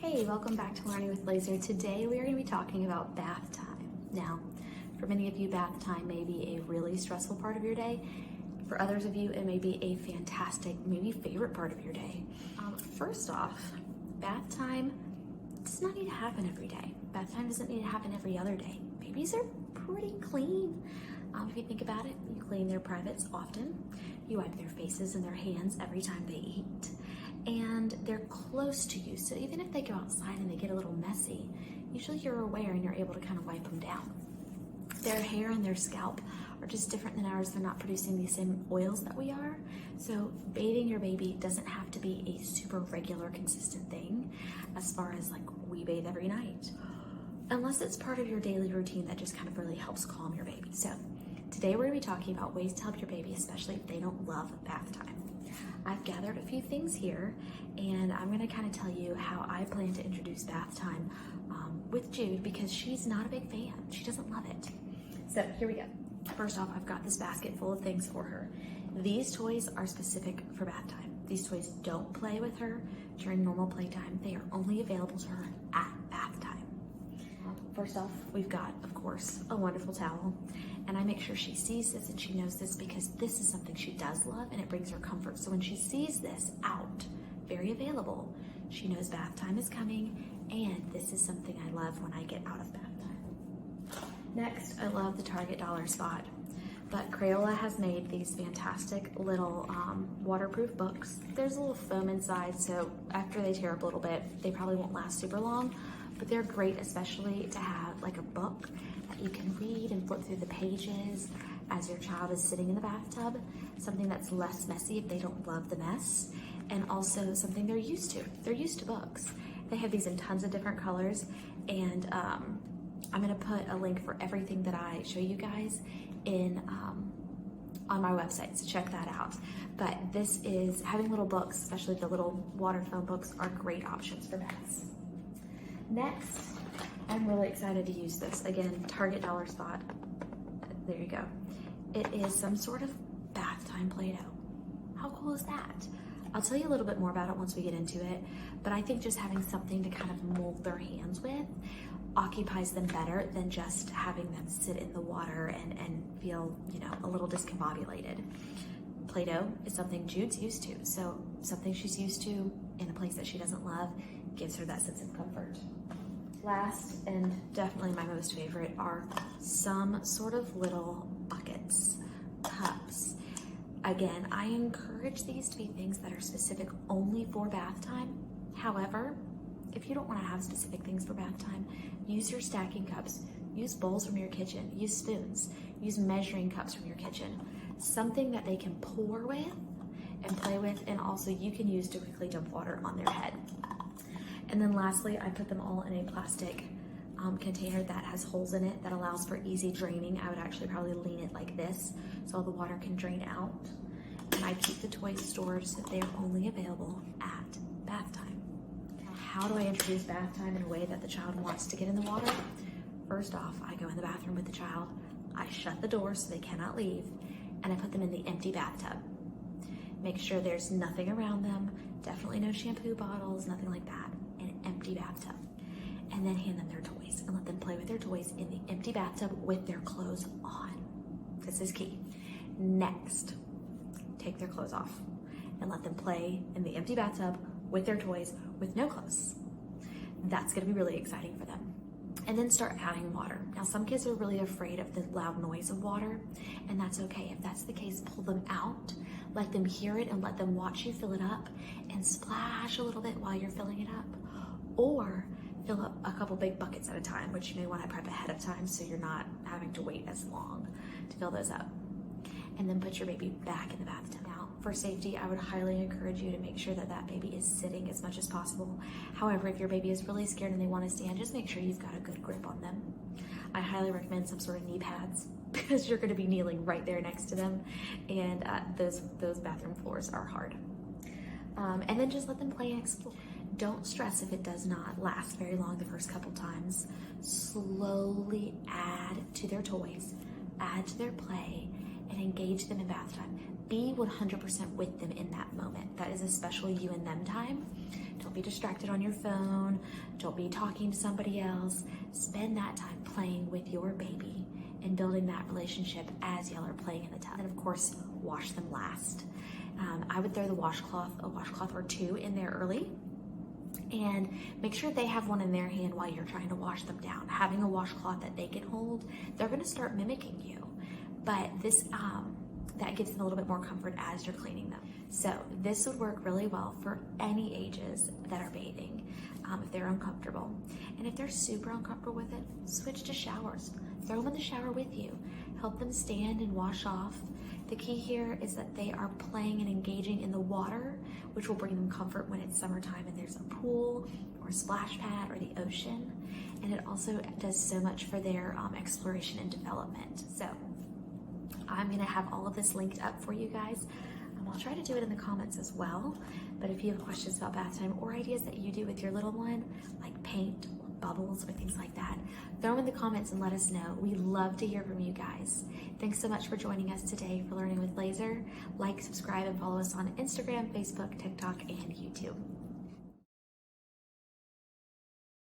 Hey, welcome back to Learning with Laser. Today we are going to be talking about bath time. Now, for many of you, bath time may be a really stressful part of your day. For others of you, it may be a fantastic, maybe favorite part of your day. First off, bath time does not need to happen every day. Bath time doesn't need to happen every other day. Babies are pretty clean. If you think about it, you clean their privates often. You wipe their faces and their hands every time they eat. And they're close to you, so even if they go outside and they get a little messy, usually you're aware and you're able to kind of wipe them down. Their hair and their scalp are just different than ours. They're not producing the same oils that we are. So bathing your baby doesn't have to be a super regular, consistent thing as far as like we bathe every night, unless it's part of your daily routine that just kind of really helps calm your baby. So today we're gonna be talking about ways to help your baby, especially if they don't love bath time. I've gathered a few things here, and I'm gonna kind of tell you how I plan to introduce bath time with Jude, because she's not a big fan. She doesn't love it. So here we go. First off, I've got this basket full of things for her. These toys are specific for bath time. These toys don't play with her during normal playtime. They are only available to her at bath time. First off, we've got, of course, a wonderful towel. And I make sure she sees this and she knows this, because this is something she does love and it brings her comfort. So when she sees this out, very available, she knows bath time is coming, and this is something I love when I get out of bath time. Next, I love the Target dollar spot. But Crayola has made these fantastic little waterproof books. There's a little foam inside, so after they tear up a little bit, they probably won't last super long, but they're great, especially to have like a book that you can read and flip through the pages as your child is sitting in the bathtub, something that's less messy if they don't love the mess, and also something they're used to. They're used to books. They have these in tons of different colors, and I'm gonna put a link for everything that I show you guys in on my website, so check that out. But this is, having little books, especially the little water foam books, are great options for baths. Next, I'm really excited to use this. Again, Target dollar spot. There you go. It is some sort of bath time Play-Doh. How cool is that? I'll tell you a little bit more about it once we get into it, but I think just having something to kind of mold their hands with occupies them better than just having them sit in the water and feel, you know, a little discombobulated. Play-Doh is something Jude's used to, so something she's used to in a place that she doesn't love gives her that sense of comfort. Last, and definitely my most favorite, are some sort of little buckets, cups. Again, I encourage these to be things that are specific only for bath time. However, if you don't want to have specific things for bath time, use your stacking cups, use bowls from your kitchen, use spoons, use measuring cups from your kitchen. Something that they can pour with and play with, and also you can use to quickly dump water on their head. And then lastly, I put them all in a plastic container that has holes in it that allows for easy draining. I would actually probably lean it like this so all the water can drain out. And I keep the toys stored so they're only available at bath time. How do I introduce bath time in a way that the child wants to get in the water? First off, I go in the bathroom with the child, I shut the door so they cannot leave, and I put them in the empty bathtub. Make sure there's nothing around them, definitely no shampoo bottles, nothing like that. An empty bathtub, and then hand them their toys and let them play with their toys in the empty bathtub with their clothes on. This is key. Next, take their clothes off and let them play in the empty bathtub with their toys with no clothes. That's gonna be really exciting for them. And then start adding water. Now, some kids are really afraid of the loud noise of water, and that's okay. If that's the case, pull them out, let them hear it, and let them watch you fill it up and splash a little bit while you're filling it up. Or fill up a couple big buckets at a time, which you may want to prep ahead of time so you're not having to wait as long to fill those up. And then put your baby back in the bathtub. Now, for safety, I would highly encourage you to make sure that that baby is sitting as much as possible. However, if your baby is really scared and they want to stand, just make sure you've got a good grip on them. I highly recommend some sort of knee pads, because you're going to be kneeling right there next to them, and those bathroom floors are hard. And then just let them play and explore. Don't stress if it does not last very long the first couple times. Slowly add to their toys, add to their play, and engage them in bath time. be 100% with them in that moment. That is especially you and them time. Don't be distracted on your phone. Don't be talking to somebody else. Spend that time playing with your baby and building that relationship as y'all are playing in the tub. And of course, wash them last. I would throw a washcloth or two in there early, and make sure they have one in their hand while you're trying to wash them down. Having a washcloth that they can hold, they're gonna start mimicking you. But this, that gives them a little bit more comfort as you're cleaning them. So this would work really well for any ages that are bathing, if they're uncomfortable. And if they're super uncomfortable with it, switch to showers. Throw them in the shower with you. Help them stand and wash off. The key here is that they are playing and engaging in the water, which will bring them comfort when it's summertime and there's a pool or a splash pad or the ocean. And it also does so much for their exploration and development. So I'm gonna have all of this linked up for you guys. I'll try to do it in the comments as well. But if you have questions about bath time or ideas that you do with your little one, like paint or bubbles or things like that, throw them in the comments and let us know. We love to hear from you guys. Thanks so much for joining us today for Learning with Laser. Like, subscribe, and follow us on Instagram, Facebook, TikTok, and YouTube.